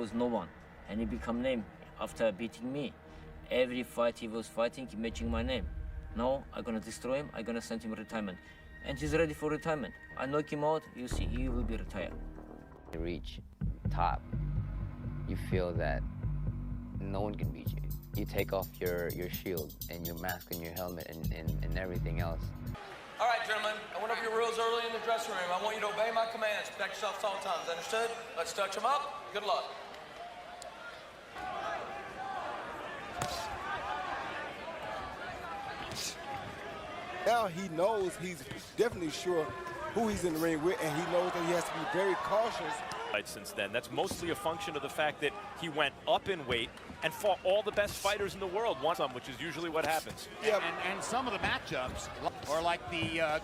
was no one, and he become name after beating me. Every fight he was fighting, he matching my name. Now I'm gonna destroy him. I'm gonna send him retirement, and he's ready for retirement. I knock him out. You see, he will be retired. You reach top, you feel that no one can beat you. You take off your shield and your mask and your helmet and everything else. All right, gentlemen, I went over your rules early in the dressing room. I want you to obey my commands. Protect yourselves at all times. Understood? Let's touch them up. Good luck. Now he knows, he's definitely sure who he's in the ring with, and he knows that he has to be very cautious. Since then, that's mostly a function of the fact that he went up in weight and fought all the best fighters in the world, which is usually what happens. Yeah. And some of the matchups, or like the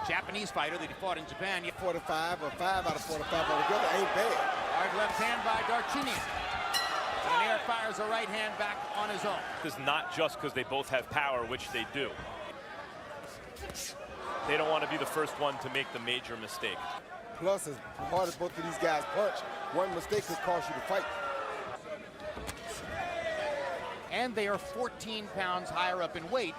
Japanese fighter that he fought in Japan. 45 or 5 out of 45 altogether ain't bad. Hard left hand by Darchinyan. Donaire fires a right hand back on his own. This is not just because they both have power, which they do. They don't want to be the first one to make the major mistake. Plus, as hard as both of these guys punch, one mistake could cost you the fight. And they are 14 pounds higher up in weight.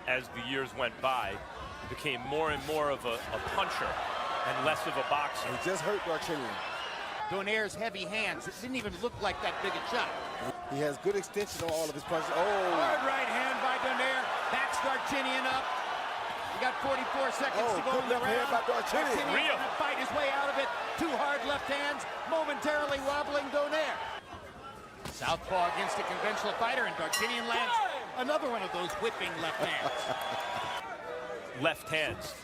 As the years went by, he became more and more of a puncher and less of a boxer. He just hurt Darchinyan. Donaire's heavy hands, it didn't even look like that big a shot. He has good extension on all of his punches. Oh! Hard right hand by Donaire, backs Darchinyan up. We got 44 seconds to go in the round. Hand by Darchinyan. Darchinyan to fight his way out of it. Two hard left hands, momentarily wobbling Donaire. Southpaw against a conventional fighter, and Darchinyan lands another one of those whipping left hands. Left hands.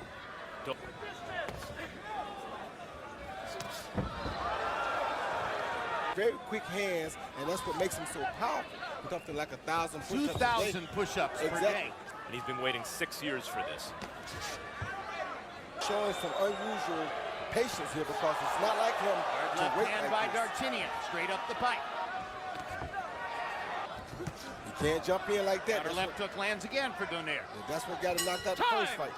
Very quick hands, and that's what makes him so powerful. Something like 1,000 push-ups 2,000 push-ups per day. And he's been waiting 6 years for this. Showing some unusual patience here because it's not like him to Left wait hand like by this. Darchinyan, straight up the pipe. He can't jump in like that. Counter left hook lands again for Donaire. That's what got him knocked out the first fight.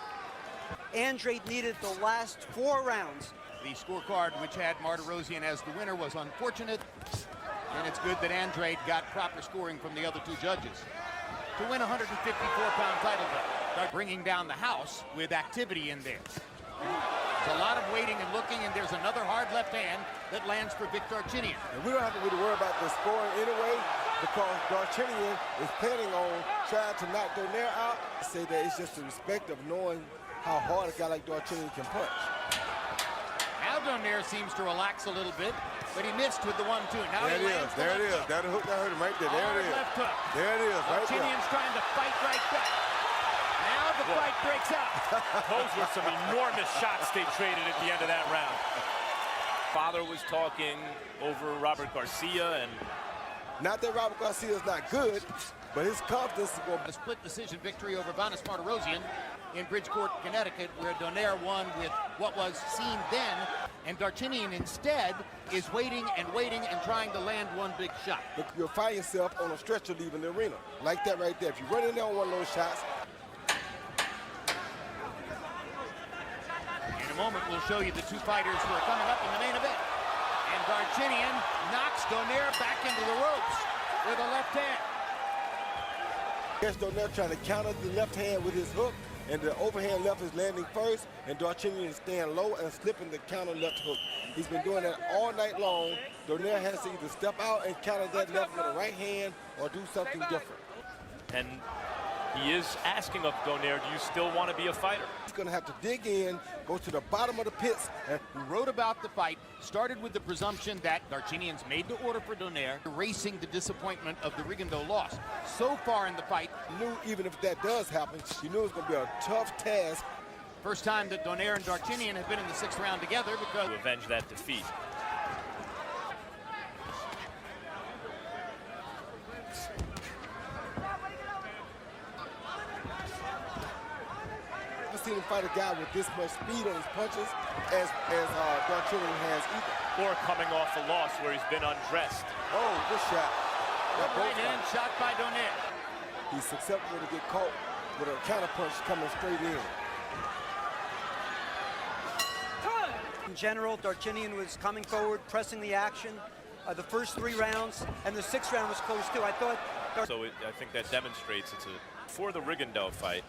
Andrade needed the last 4 rounds. The scorecard, which had Martirosyan as the winner, was unfortunate. And it's good that Andrade got proper scoring from the other two judges to win a 154-pound title belt, bringing down the house with activity in there. There's a lot of waiting and looking, and there's another hard left hand that lands for Vic Darchinyan. And we don't have to really worry about the scoring anyway, because Darchinyan is planning on trying to knock Donaire out. I say that it's just the respect of knowing how hard a guy like Darchinyan can punch. Now Donaire seems to relax a little bit, but he missed with the 1-2. Now There he it is. lands There the it left is. That hook, that hurt him right there. There Hard it is. left hook. There it is. Right there. Darchinyan's trying to fight right back. Now the fight breaks out. Those were some enormous shots they traded at the end of that round. Father was talking over Robert Garcia, and not that Robert Garcia is not good, but his confidence is going A split decision victory over Vanis Martirosyan in Bridgeport, Connecticut, where Donaire won with what was seen then, and Darchinyan instead is waiting and trying to land one big shot. But you'll find yourself on a stretcher leaving the arena. Like that right there. If you run in there on one of those shots. In a moment, we'll show you the two fighters who are coming up in the main event. And Darchinyan knocks Donaire back into the ropes with a left hand. Here's Donaire trying to counter the left hand with his hook, and the overhand left is landing first, and Darchinyan is staying low and slipping the counter left hook. He's been doing that all night long. Donaire has to either step out and counter that left with a right hand or do something different. And he is asking of Donaire, do you still want to be a fighter? He's going to have to dig in, go to the bottom of the pits. And Who wrote about the fight, started with the presumption that Darchinyan's made to order for Donaire, erasing the disappointment of the Rigondeaux loss. So far in the fight, knew even if that does happen, he knew it was going to be a tough task. first time that Donaire and Darchinyan have been in the 6th round together because to avenge that defeat. Seen him fight a guy with this much speed on his punches as Darchinyan has either. Or coming off a loss where he's been undressed. Oh, good shot. right hand shot by Donaire. He's susceptible to get caught with a counter punch coming straight in. In general, Darchinyan was coming forward, pressing the action, the first 3 rounds, and the 6th round was close too. I thought. So I think that demonstrates it's for the Rigondeaux fight.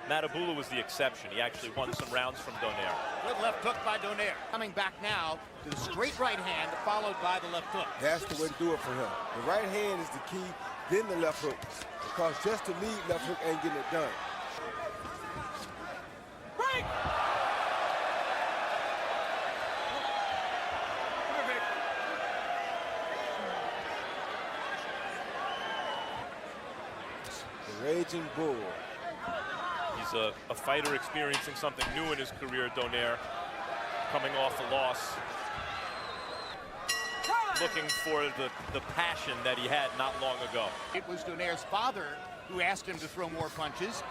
Matabulu was the exception. He actually won some rounds from Donaire. Good left hook by Donaire. Coming back now to the straight right hand, followed by the left hook. That's the way to do it for him. The right hand is the key, then the left hook. Because just to lead left hook ain't getting it done. Break! The Raging Bull. He's a fighter experiencing something new in his career, Donaire, coming off a loss. Looking for the passion that he had not long ago. It was Donaire's father who asked him to throw more punches.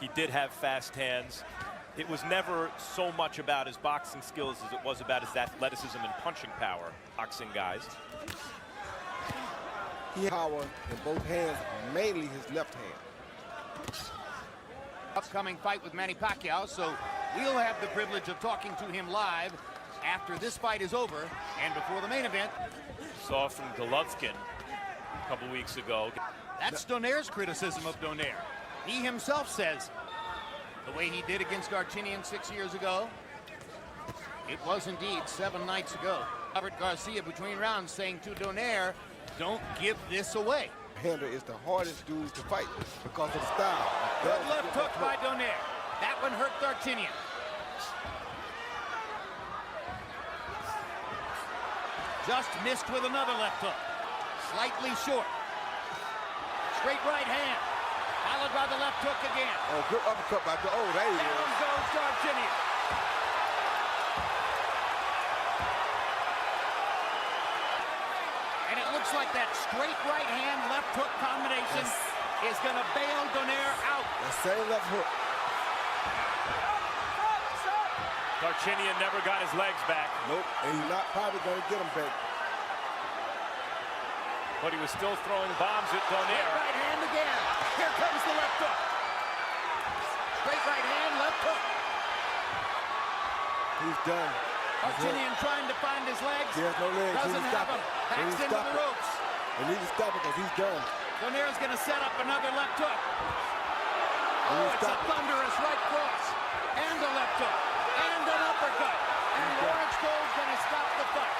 He did have fast hands. It was never so much about his boxing skills as it was about his athleticism and punching power, boxing guys. He had power in both hands, mainly his left hand. Upcoming fight with Manny Pacquiao, so we'll have the privilege of talking to him live after this fight is over and before the main event. Saw from Golovkin a couple weeks ago. That's Donaire's criticism of Donaire. He himself says the way he did against Darchinyan 6 years ago, it was indeed 7 nights ago. Robert Garcia between rounds saying to Donaire, don't give this away. Hander is the hardest dude to fight because of the style. Good left hook by Donaire. That one hurt Darchinyan. Just missed with another left hook. Slightly short. Straight right hand. Followed by the left hook again. Oh, good uppercut by Oh, there he Down is. goes Darchinyan. And it looks like that straight right hand, left hook combination is going to bail Donaire out. That same left hook. Darchinyan never got his legs back. Nope, and he's not probably going to get him back. But he was still throwing bombs at Donaire. Right hand again. Here comes the left hook. Straight right hand, left hook. He's done. Darchinyan trying to find his legs. He has no legs. Doesn't have them. Backs into the ropes. They need to stop it because he's done. Donaire's going to set up another left hook. Oh, it's a thunderous right cross. And a left hook. And an uppercut. And Lawrence Cole's going to stop the fight.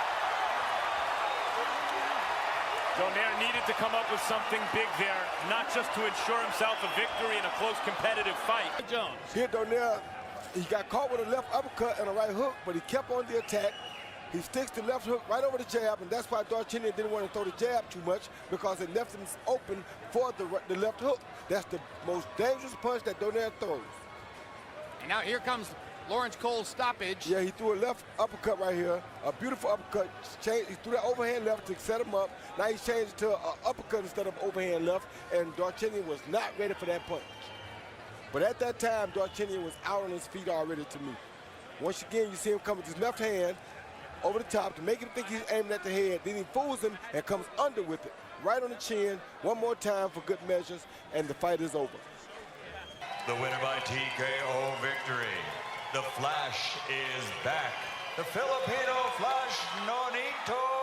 Donaire needed to come up with something big there, not just to ensure himself a victory in a close competitive fight. Jones. Here, Donaire, he got caught with a left uppercut and a right hook, but he kept on the attack. He sticks the left hook right over the jab, and that's why Darchinyan didn't want to throw the jab too much because it left him open for the left hook. That's the most dangerous punch that Donaire throws. And now here comes Lawrence Cole's stoppage. Yeah, he threw a left uppercut right here, a beautiful uppercut. He threw that overhand left to set him up. Now he's changed to an uppercut instead of overhand left, and Darchinyan was not ready for that punch. But at that time, Darchinyan was out on his feet already to me. Once again, you see him come with his left hand over the top to make him think he's aiming at the head. Then he fools him and comes under with it, right on the chin, one more time for good measures, and the fight is over. The winner by TKO victory. The Flash is back. The Filipino Flash, Nonito.